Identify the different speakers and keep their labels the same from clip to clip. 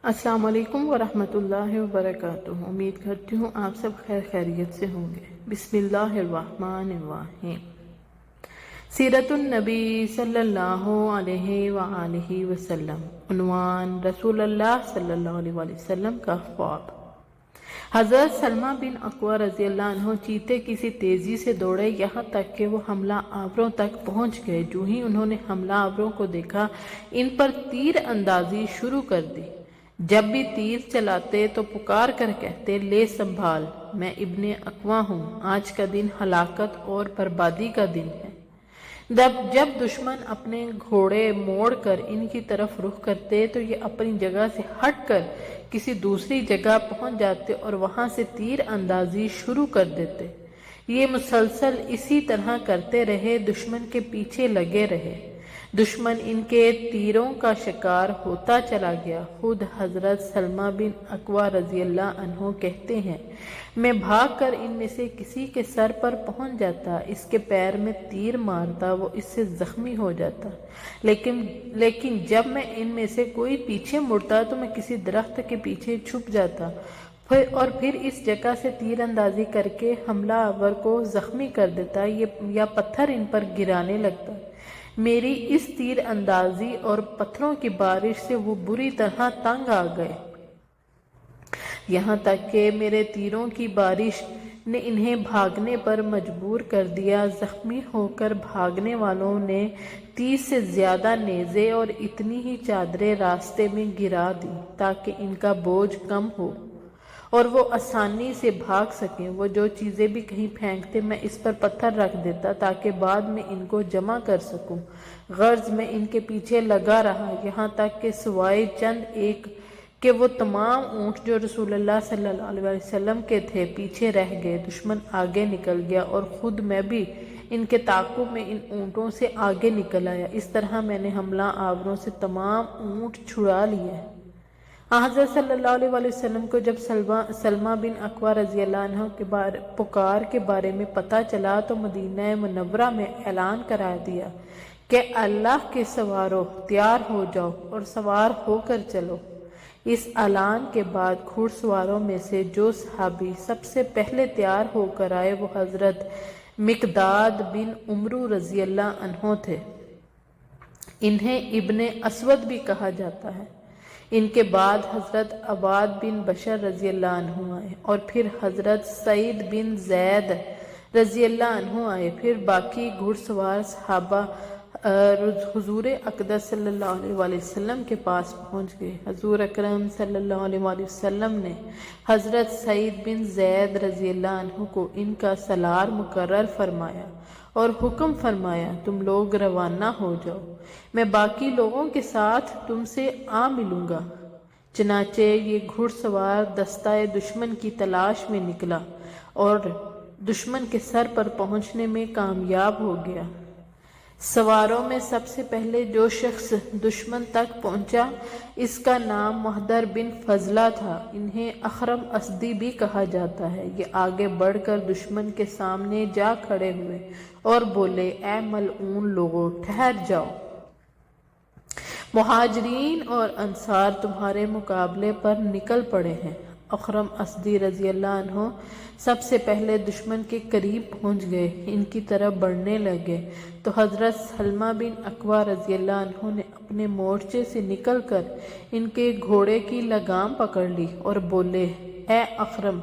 Speaker 1: السلام علیکم ورحمۃ اللہ وبرکاتہ۔ امید کرتی ہوں آپ سب خیر خیریت سے ہوں گے۔ بسم اللہ الرحمن الرحیم۔ سیرت النبی صلی اللہ علیہ وآلہ وسلم۔ عنوان: رسول اللہ صلی اللہ علیہ وآلہ وسلم کا خواب۔ حضرت سلمہ بن اکوع رضی اللہ عنہ چیتے کی سی تیزی سے دوڑے یہاں تک کہ وہ حملہ آوروں تک پہنچ گئے۔ جو ہی انہوں نے حملہ آوروں کو دیکھا، ان پر تیر اندازی شروع کر دی۔ جب بھی تیر چلاتے تو پکار کر کہتے، لے سنبھال، میں ابن اکوع ہوں، آج کا دن ہلاکت اور بربادی کا دن ہے۔ جب دشمن اپنے گھوڑے موڑ کر ان کی طرف رخ کرتے تو یہ اپنی جگہ سے ہٹ کر کسی دوسری جگہ پہنچ جاتے اور وہاں سے تیر اندازی شروع کر دیتے۔ یہ مسلسل اسی طرح کرتے رہے، دشمن کے پیچھے لگے رہے۔ دشمن ان کے تیروں کا شکار ہوتا چلا گیا۔ خود حضرت سلمہ بن اکوع رضی اللہ عنہ کہتے ہیں، میں بھاگ کر ان میں سے کسی کے سر پر پہنچ جاتا، اس کے پیر میں تیر مارتا، وہ اس سے زخمی ہو جاتا، لیکن جب میں ان میں سے کوئی پیچھے مڑتا تو میں کسی درخت کے پیچھے چھپ جاتا اور پھر اس جگہ سے تیر اندازی کر کے حملہ آور کو زخمی کر دیتا یا پتھر ان پر گرانے لگتا۔ میری اس تیر اندازی اور پتھروں کی بارش سے وہ بری طرح تنگ آ گئے، یہاں تک کہ میرے تیروں کی بارش نے انہیں بھاگنے پر مجبور کر دیا۔ زخمی ہو کر بھاگنے والوں نے 30 سے زیادہ نیزے اور اتنی ہی چادریں راستے میں گرا دی تاکہ ان کا بوجھ کم ہو اور وہ آسانی سے بھاگ سکیں۔ وہ جو چیزیں بھی کہیں پھینکتے میں اس پر پتھر رکھ دیتا تاکہ بعد میں ان کو جمع کر سکوں۔ غرض میں ان کے پیچھے لگا رہا، یہاں تک کہ سوائے چند ایک کہ وہ تمام اونٹ جو رسول اللہ صلی اللہ علیہ وسلم کے تھے پیچھے رہ گئے۔ دشمن آگے نکل گیا اور خود میں بھی ان کے تعاقب میں ان اونٹوں سے آگے نکل آیا۔ اس طرح میں نے حملہ آوروں سے تمام اونٹ چھڑا لیے۔ حضرت صلی اللہ علیہ وسلم کو جب سلمہ بن اکوع رضی اللہ عنہ کے پکار کے بارے میں پتہ چلا تو مدینہ منورہ میں اعلان کرا دیا کہ اللہ کے سوارو، تیار ہو جاؤ اور سوار ہو کر چلو۔ اس اعلان کے بعد گھڑ سواروں میں سے جو صحابی سب سے پہلے تیار ہو کر آئے وہ حضرت مقداد بن عمرو رضی اللہ عنہ تھے۔ انہیں ابن اسود بھی کہا جاتا ہے۔ ان کے بعد حضرت عباد بن بشر رضی اللہ عنہ آئے اور پھر حضرت سعید بن زید رضی اللہ عنہ آئے۔ پھر باقی گھڑ سوار صحابہ حضور اقدس صلی اللہ علیہ وآلہ وسلم کے پاس پہنچ گئے۔ حضور اکرم صلی اللہ علیہ وآلہ وسلم نے حضرت سعید بن زید رضی اللہ عنہ کو ان کا سالار مقرر فرمایا اور حکم فرمایا، تم لوگ روانہ ہو جاؤ، میں باقی لوگوں کے ساتھ تم سے آ ملوں گا۔ چنانچہ یہ گھڑ سوار دستہ دشمن کی تلاش میں نکلا اور دشمن کے سر پر پہنچنے میں کامیاب ہو گیا۔ سواروں میں سب سے پہلے جو شخص دشمن تک پہنچا اس کا نام مہدر بن فضلہ تھا۔ انہیں اخرم اسدی بھی کہا جاتا ہے۔ یہ آگے بڑھ کر دشمن کے سامنے جا کھڑے ہوئے اور بولے، اے ملعون لوگو، ٹھہر جاؤ، مہاجرین اور انصار تمہارے مقابلے پر نکل پڑے ہیں۔ اخرم اسدی رضی اللہ عنہ سب سے پہلے دشمن کے قریب پہنچ گئے، ان کی طرف بڑھنے لگے تو حضرت سلمہ بن اکوع رضی اللہ عنہ نے اپنے مورچے سے نکل کر ان کے گھوڑے کی لگام پکڑ لی اور بولے، اے اخرم،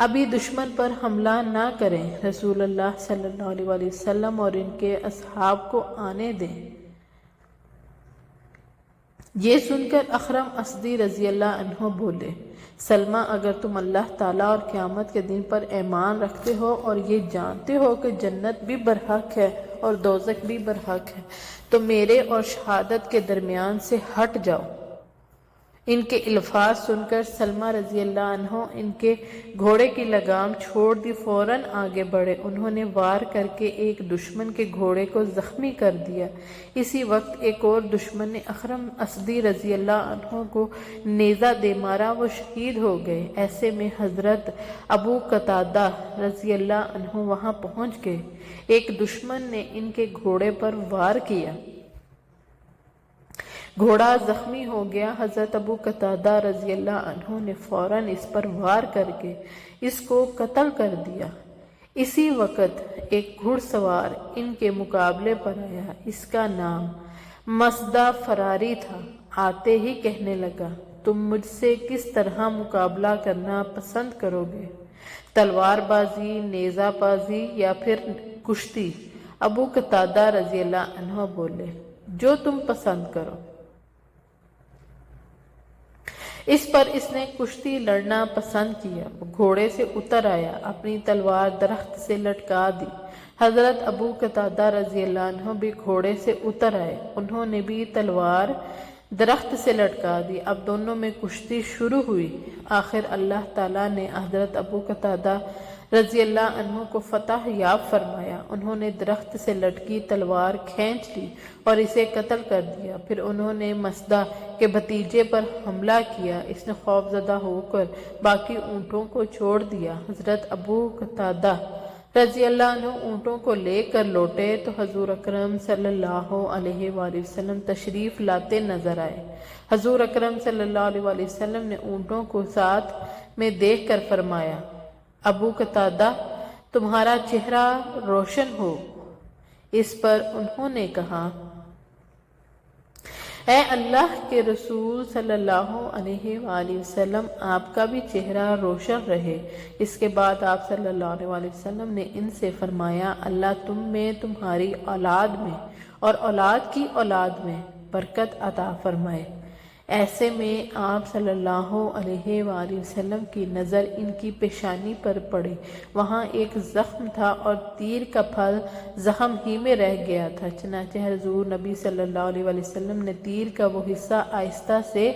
Speaker 1: ابھی دشمن پر حملہ نہ کریں، رسول اللہ صلی اللہ علیہ وآلہ وسلم اور ان کے اصحاب کو آنے دیں۔ یہ سن کر اخرم اسدی رضی اللہ عنہ بولے، سلمہ، اگر تم اللہ تعالیٰ اور قیامت کے دن پر ایمان رکھتے ہو اور یہ جانتے ہو کہ جنت بھی برحق ہے اور دوزخ بھی برحق ہے تو میرے اور شہادت کے درمیان سے ہٹ جاؤ۔ ان کے الفاظ سن کر سلمہ رضی اللہ عنہ ان کے گھوڑے کی لگام چھوڑ دی، فوراً آگے بڑھے۔ انہوں نے وار کر کے ایک دشمن کے گھوڑے کو زخمی کر دیا۔ اسی وقت ایک اور دشمن نے اخرم اسدی رضی اللہ عنہ کو نیزہ دے مارا، وہ شہید ہو گئے۔ ایسے میں حضرت ابو قتادہ رضی اللہ عنہ وہاں پہنچ گئے۔ ایک دشمن نے ان کے گھوڑے پر وار کیا، گھوڑا زخمی ہو گیا۔ حضرت ابو قتادہ رضی اللہ عنہ نے فوراً اس پر وار کر کے اس کو قتل کر دیا۔ اسی وقت ایک گھڑ سوار ان کے مقابلے پر آیا، اس کا نام مصدع فراری تھا۔ آتے ہی کہنے لگا، تم مجھ سے کس طرح مقابلہ کرنا پسند کرو گے؟ تلوار بازی، نیزہ بازی یا پھر کشتی؟ ابو قتادہ رضی اللہ عنہ بولے، جو تم پسند کرو۔ اس پر اس نے کشتی لڑنا پسند کیا۔ وہ گھوڑے سے اتر آیا، اپنی تلوار درخت سے لٹکا دی۔ حضرت ابو قتادہ رضی اللہ عنہ بھی گھوڑے سے اتر آئے، انہوں نے بھی تلوار درخت سے لٹکا دی۔ اب دونوں میں کشتی شروع ہوئی۔ آخر اللہ تعالیٰ نے حضرت ابو قتادہ رضی اللہ عنہ کو فتح یاب فرمایا۔ انہوں نے درخت سے لٹکی تلوار کھینچ لی اور اسے قتل کر دیا۔ پھر انہوں نے مصدع کے بھتیجے پر حملہ کیا، اس نے خوف زدہ ہو کر باقی اونٹوں کو چھوڑ دیا۔ حضرت ابو قتادہ رضی اللہ عنہ اونٹوں کو لے کر لوٹے تو حضور اکرم صلی اللہ علیہ وآلہ وسلم تشریف لاتے نظر آئے۔ حضور اکرم صلی اللہ علیہ وآلہ وسلم نے اونٹوں کو ساتھ میں دیکھ کر فرمایا، ابو قتادہ تمہارا چہرہ روشن ہو۔ اس پر انہوں نے کہا، اے اللہ کے رسول صلی اللہ علیہ وآلہ وسلم، آپ کا بھی چہرہ روشن رہے۔ اس کے بعد آپ صلی اللہ علیہ وآلہ وسلم نے ان سے فرمایا، اللہ تم میں، تمہاری اولاد میں اور اولاد کی اولاد میں برکت عطا فرمائے۔ ایسے میں آپ صلی اللہ علیہ وآلہ وسلم کی نظر ان کی پیشانی پر پڑی۔ وہاں ایک زخم تھا اور تیر کا پھل زخم ہی میں رہ گیا تھا۔ چنانچہ حضور نبی صلی اللہ علیہ وآلہ وسلم نے تیر کا وہ حصہ آہستہ سے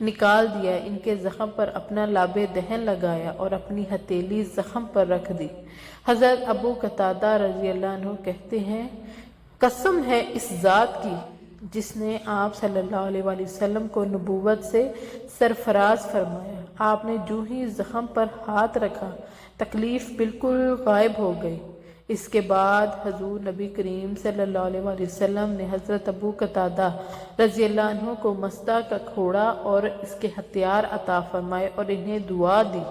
Speaker 1: نکال دیا، ان کے زخم پر اپنا لاب دہن لگایا اور اپنی ہتھیلی زخم پر رکھ دی۔ حضرت ابو قتادہ رضی اللہ عنہ کہتے ہیں، قسم ہے اس ذات کی جس نے آپ صلی اللہ علیہ وآلہ وسلم کو نبوت سے سرفراز فرمایا، آپ نے جو ہی زخم پر ہاتھ رکھا تکلیف بالکل غائب ہو گئی۔ اس کے بعد حضور نبی کریم صلی اللہ علیہ وآلہ وسلم نے حضرت ابو قتادہ رضی اللہ عنہ کو مصدع کا گھوڑا اور اس کے ہتھیار عطا فرمائے اور انہیں دعا دی۔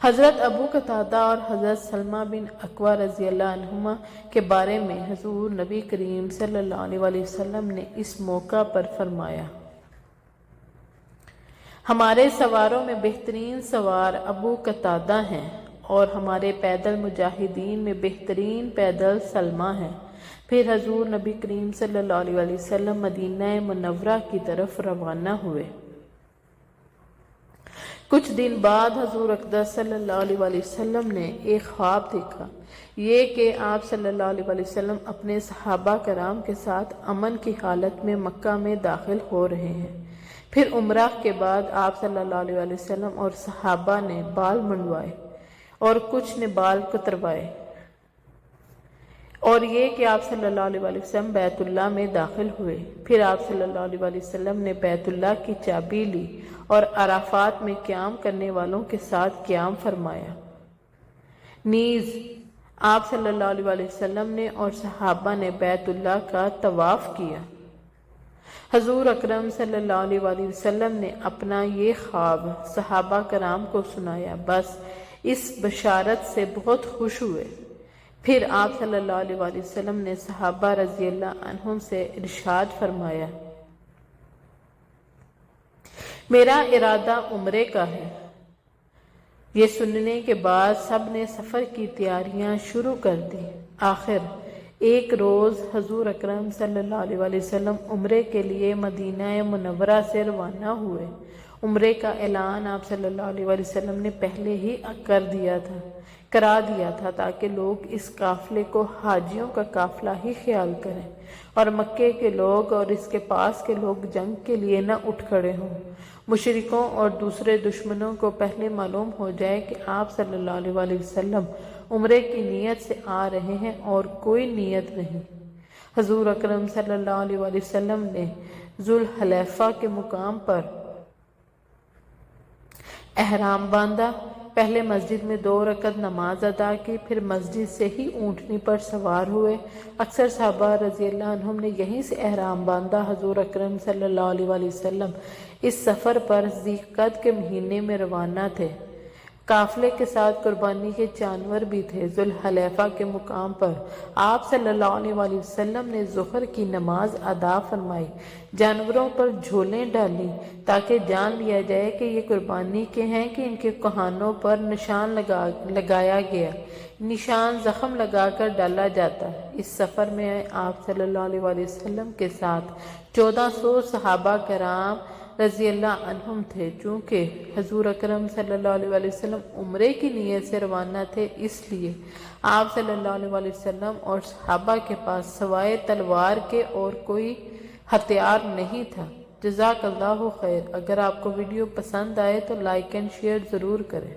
Speaker 1: حضرت ابو قتادہ اور حضرت سلمہ بن اکوع رضی اللہ عنہما کے بارے میں حضور نبی کریم صلی اللہ علیہ وآلہ وسلم نے اس موقع پر فرمایا، ہمارے سواروں میں بہترین سوار ابو قتادہ ہیں اور ہمارے پیدل مجاہدین میں بہترین پیدل سلمہ ہیں۔ پھر حضور نبی کریم صلی اللہ علیہ وآلہ وسلم مدینہ منورہ کی طرف روانہ ہوئے۔ کچھ دن بعد حضور اقدس صلی اللہ علیہ وآلہ وسلم نے ایک خواب دیکھا، یہ کہ آپ صلی اللہ علیہ وآلہ وسلم اپنے صحابہ کرام کے ساتھ امن کی حالت میں مکہ میں داخل ہو رہے ہیں۔ پھر عمرہ کے بعد آپ صلی اللہ علیہ وآلہ وسلم اور صحابہ نے بال منڈوائے اور کچھ نے بال کتروائے، اور یہ کہ آپ صلی اللہ علیہ وآلہ وسلم بیت اللہ میں داخل ہوئے۔ پھر آپ صلی اللہ علیہ وآلہ وسلم نے بیت اللہ کی چابی لی اور عرفات میں قیام کرنے والوں کے ساتھ قیام فرمایا۔ نیز آپ صلی اللہ علیہ وآلہ وسلم نے اور صحابہ نے بیت اللہ کا طواف کیا۔ حضور اکرم صلی اللہ علیہ وآلہ وسلم نے اپنا یہ خواب صحابہ کرام کو سنایا، بس اس بشارت سے بہت خوش ہوئے۔ پھر آپ صلی اللہ علیہ وآلہ وسلم نے صحابہ رضی اللہ عنہم سے ارشاد فرمایا، میرا ارادہ عمرے کا ہے۔ یہ سننے کے بعد سب نے سفر کی تیاریاں شروع کر دی۔ آخر ایک روز حضور اکرم صلی اللہ علیہ وآلہ وسلم عمرے کے لیے مدینہ منورہ سے روانہ ہوئے۔ عمرے کا اعلان آپ صلی اللہ علیہ وآلہ وسلم نے پہلے ہی کرا دیا تھا تاکہ لوگ اس قافلے کو حاجیوں کا قافلہ ہی خیال کریں اور مکے کے لوگ اور اس کے پاس کے لوگ جنگ کے لیے نہ اٹھ کھڑے ہوں۔ مشرکوں اور دوسرے دشمنوں کو پہلے معلوم ہو جائے کہ آپ صلی اللہ علیہ وآلہ وسلم عمرے کی نیت سے آ رہے ہیں اور کوئی نیت نہیں۔ حضور اکرم صلی اللہ علیہ وآلہ وسلم نے ذوالحلیفہ کے مقام پر احرام باندھا، پہلے مسجد میں 2 رکعت نماز ادا کی، پھر مسجد سے ہی اونٹنی پر سوار ہوئے۔ اکثر صحابہ رضی اللہ عنہم نے یہیں سے احرام باندھا۔ حضور اکرم صلی اللہ علیہ وآلہ وسلم اس سفر پر ذی القعدہ کے مہینے میں روانہ تھے۔ قافلے کے ساتھ قربانی کے جانور بھی تھے۔ ذوالحلیفہ کے مقام پر آپ صلی اللہ علیہ وآلہ وسلم نے ظہر کی نماز ادا فرمائی، جانوروں پر جھولیں ڈالیں تاکہ جان لیا جائے کہ یہ قربانی کے ہیں کہ ان کے کہانوں پر نشان لگایا گیا۔ نشان زخم لگا کر ڈالا جاتا ہے۔ اس سفر میں آپ صلی اللہ علیہ وآلہ وسلم کے ساتھ 1400 صحابہ کرام رضی اللہ عنہم تھے۔ چونکہ حضور اکرم صلی اللہ علیہ وآلہ وسلم عمرے کی نیت سے روانہ تھے، اس لیے آپ صلی اللہ علیہ وآلہ وسلم اور صحابہ کے پاس سوائے تلوار کے اور کوئی ہتھیار نہیں تھا۔ جزاک اللہ خیر۔ اگر آپ کو ویڈیو پسند آئے تو لائک اینڈ شیئر ضرور کریں۔